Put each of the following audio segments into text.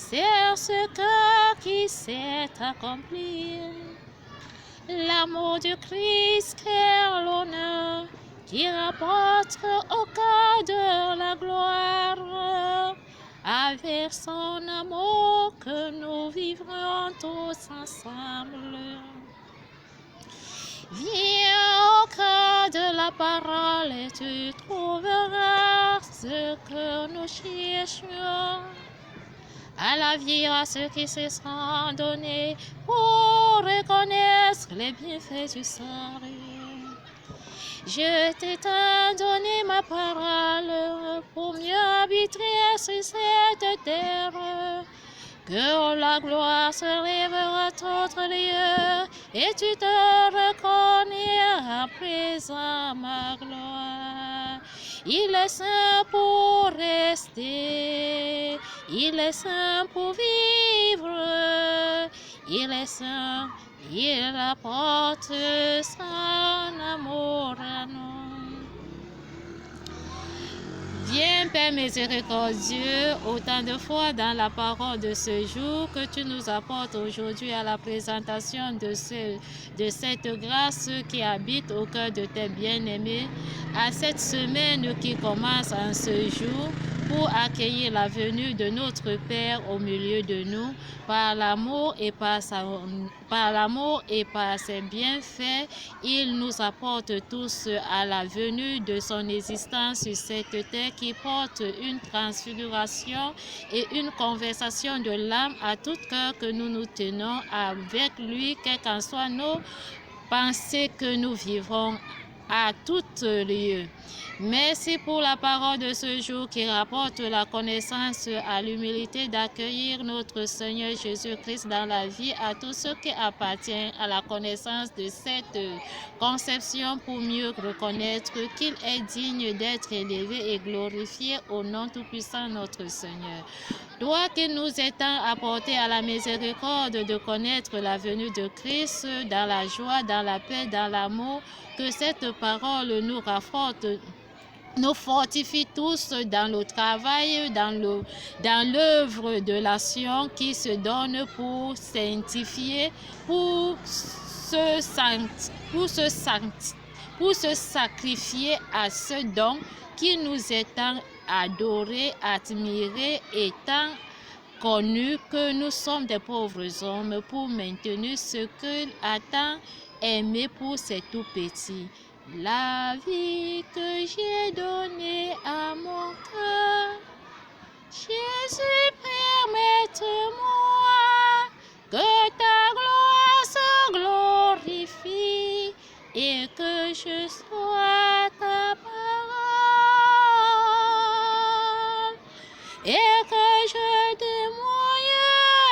C'est ce cœur qui s'est accompli. L'amour du Christ est l'honneur qui rapporte au cœur de la gloire. Avec son amour que nous vivrons tous ensemble. Viens au cœur de la parole et tu trouveras ce que nous cherchions. À la vie à ceux qui se sont donnés pour reconnaître les bienfaits du salut. Je t'ai tant donné ma parole pour mieux habiter sur cette terre. Que la gloire se révèlera d'autres lieux et tu te reconnais à présent ma gloire. Il est saint pour rester, il est saint pour vivre, il est saint, il apporte son amour à nous. Viens, Père miséricordieux, autant de fois dans la parole de ce jour que tu nous apportes aujourd'hui à la présentation de cette grâce qui habite au cœur de tes bien-aimés, à cette semaine qui commence en ce jour, pour accueillir la venue de notre Père au milieu de nous, par l'amour et par ses bienfaits, il nous apporte tous à la venue de son existence sur cette terre qui porte une transfiguration et une conversation de l'âme à tout cœur que nous nous tenons avec lui, quelles qu'en soient nos pensées que nous vivrons à tout lieu. Merci pour la parole de ce jour qui rapporte la connaissance à l'humilité d'accueillir notre Seigneur Jésus-Christ dans la vie à tous ceux qui appartiennent à la connaissance de cette conception pour mieux reconnaître qu'il est digne d'être élevé et glorifié au nom tout-puissant notre Seigneur. Toi qui nous étant apporté à la miséricorde de connaître la venue de Christ dans la joie, dans la paix, dans l'amour, que cette parole nous rafforte, nous fortifie tous dans le travail, dans l'œuvre de l'action qui se donne pour sanctifier, pour se sacrifier à ce don qui nous est tant adoré, admiré et tant connu que nous sommes des pauvres hommes pour maintenir ce qu'il a tant aimé pour ses tout petits. La vie que j'ai donnée à mon cœur, Jésus, permette-moi que ta gloire se glorifie et que je sois ta parole et que je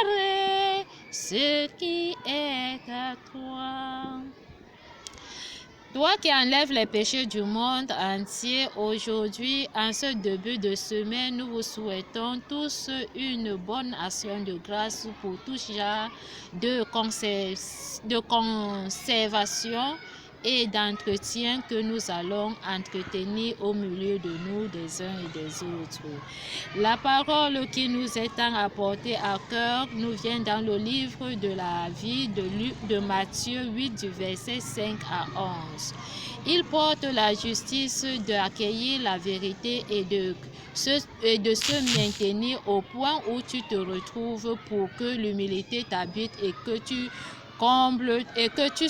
témoignerai ce qui est à toi. Toi qui enlèves les péchés du monde entier, aujourd'hui, en ce début de semaine, nous vous souhaitons tous une bonne action de grâce pour tout genre de conservation et d'entretien que nous allons entretenir au milieu de nous, des uns et des autres. La parole qui nous est apportée à cœur nous vient dans le livre de la vie de Matthieu 8, du verset 5 à 11. Il porte la justice d'accueillir la vérité et de se maintenir au point où tu te retrouves pour que l'humilité t'habite et que tu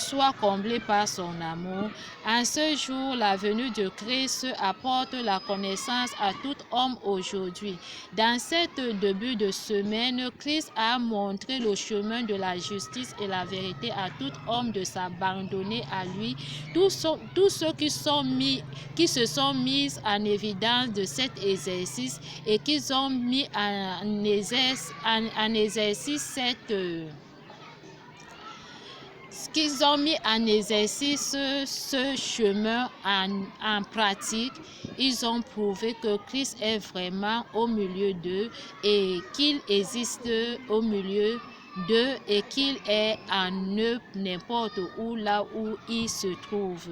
sois comblé par son amour. En ce jour, la venue de Christ apporte la connaissance à tout homme aujourd'hui. Dans cet début de semaine, Christ a montré le chemin de la justice et la vérité à tout homme de s'abandonner à lui. Tous ceux qui se sont mis en évidence de cet exercice et qui ont mis en exercice ce chemin en pratique, ils ont prouvé que Christ est vraiment au milieu d'eux et qu'il existe au milieu d'eux et qu'il est en eux n'importe où là où il se trouve.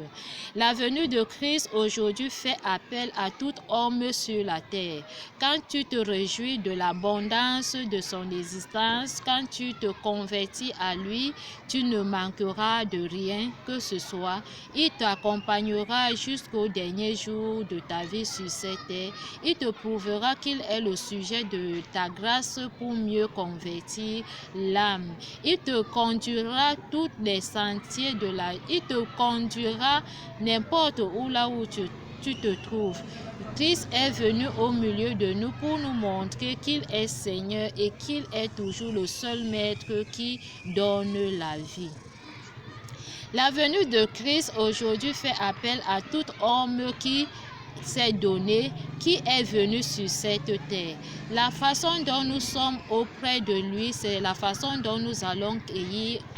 La venue de Christ aujourd'hui fait appel à tout homme sur la terre. Quand tu te réjouis de l'abondance de son existence, quand tu te convertis à lui, tu ne manqueras de rien que ce soit. Il t'accompagnera jusqu'au dernier jour de ta vie sur cette terre. Il te prouvera qu'il est le sujet de ta grâce pour mieux convertir l'âme. Il te conduira tous les sentiers de la... Il te conduira n'importe où là où tu te trouves. Christ est venu au milieu de nous pour nous montrer qu'il est Seigneur et qu'il est toujours le seul Maître qui donne la vie. La venue de Christ aujourd'hui fait appel à tout homme qui s'est donné, qui est venu sur cette terre. La façon dont nous sommes auprès de lui, c'est la façon dont nous allons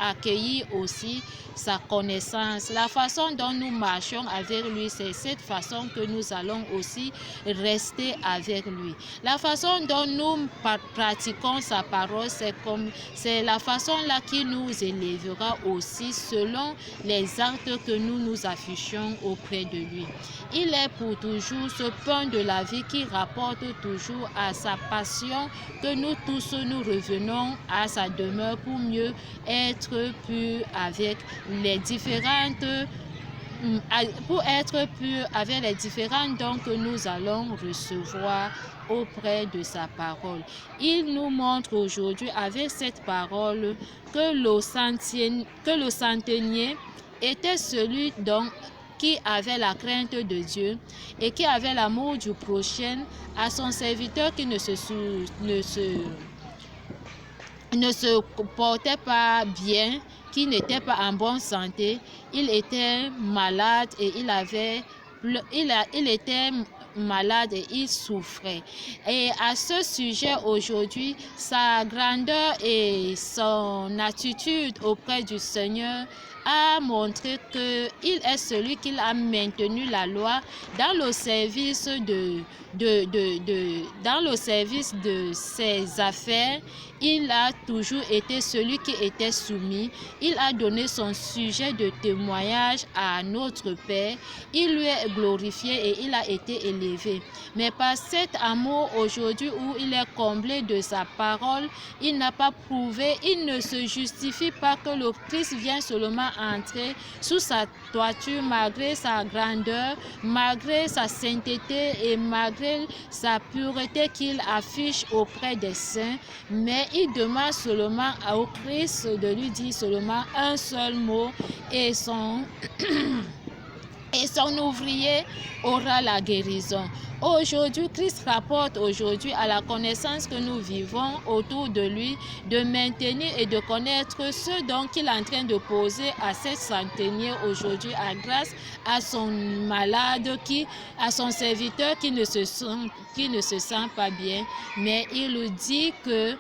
accueillir aussi sa connaissance. La façon dont nous marchons avec lui, c'est cette façon que nous allons aussi rester avec lui. La façon dont nous pratiquons sa parole, c'est la façon là qui nous élèvera aussi selon les actes que nous affichons auprès de lui. Il est pour toujours ce pain de la vie qui rapporte toujours à sa passion que nous tous nous revenons à sa demeure pour mieux être purs avec les différentes dons que nous allons recevoir auprès de sa parole. Il nous montre aujourd'hui avec cette parole que le centenier était celui qui avait la crainte de Dieu et qui avait l'amour du prochain, à son serviteur qui ne se portait pas bien, qui n'était pas en bonne santé. Il était malade et il était malade et il souffrait. Et à ce sujet aujourd'hui, sa grandeur et son attitude auprès du Seigneur a montré qu'il est celui qui a maintenu la loi dans le service de ses affaires. Il a toujours été celui qui était soumis. Il a donné son sujet de témoignage à notre Père. Il lui est glorifié et il a été élevé. Mais par cet amour aujourd'hui où il est comblé de sa parole, il n'a pas prouvé, il ne se justifie pas que le Christ vient seulement entrer sous sa toiture malgré sa grandeur, malgré sa sainteté et malgré sa pureté qu'il affiche auprès des saints, mais il demande seulement au Christ de lui dire seulement un seul mot et son ouvrier aura la guérison. Aujourd'hui, Christ rapporte aujourd'hui à la connaissance que nous vivons autour de lui, de maintenir et de connaître ce dont il est en train de poser à ces centeniers aujourd'hui, grâce à son malade, à son serviteur qui ne se sent pas bien. Mais il nous dit que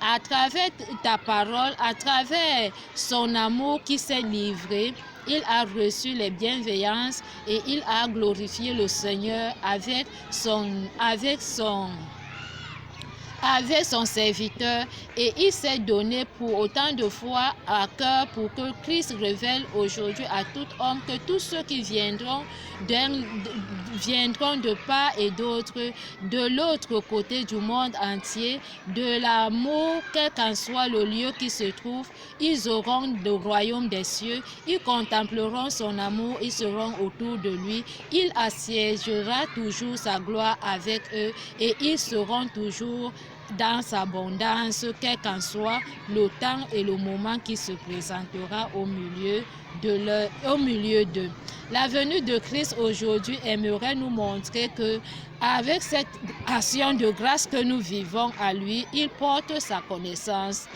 à travers ta parole, à travers son amour qui s'est livré, il a reçu les bienveillances et il a glorifié le Seigneur avec son serviteur, et il s'est donné pour autant de foi à cœur pour que Christ révèle aujourd'hui à tout homme que tous ceux qui viendront de part et d'autre, de l'autre côté du monde entier, de l'amour, quel qu'en soit le lieu qui se trouve, ils auront le royaume des cieux, ils contempleront son amour, ils seront autour de lui, il assiégera toujours sa gloire avec eux et ils seront toujours dans sa abondance, quel qu'en soit le temps et le moment qui se présentera au milieu d'eux. La venue de Christ aujourd'hui aimerait nous montrer que avec cette action de grâce que nous vivons à lui, il porte sa connaissance.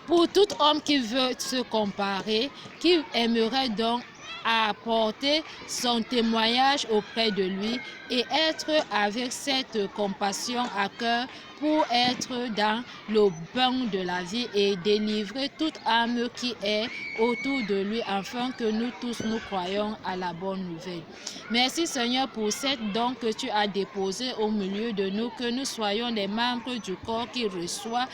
Pour tout homme qui veut se comparer, qui aimerait donc apporter son témoignage auprès de lui et être avec cette compassion à cœur pour être dans le bain de la vie et délivrer toute âme qui est autour de lui afin que nous tous nous croyons à la bonne nouvelle. Merci Seigneur pour cette don que tu as déposé au milieu de nous, que nous soyons les membres du corps qui reçoit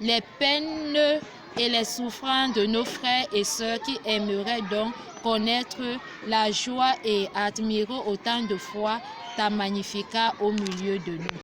les peines et les souffrances de nos frères et sœurs qui aimeraient donc connaître la joie et admirer autant de fois ta magnificat au milieu de nous.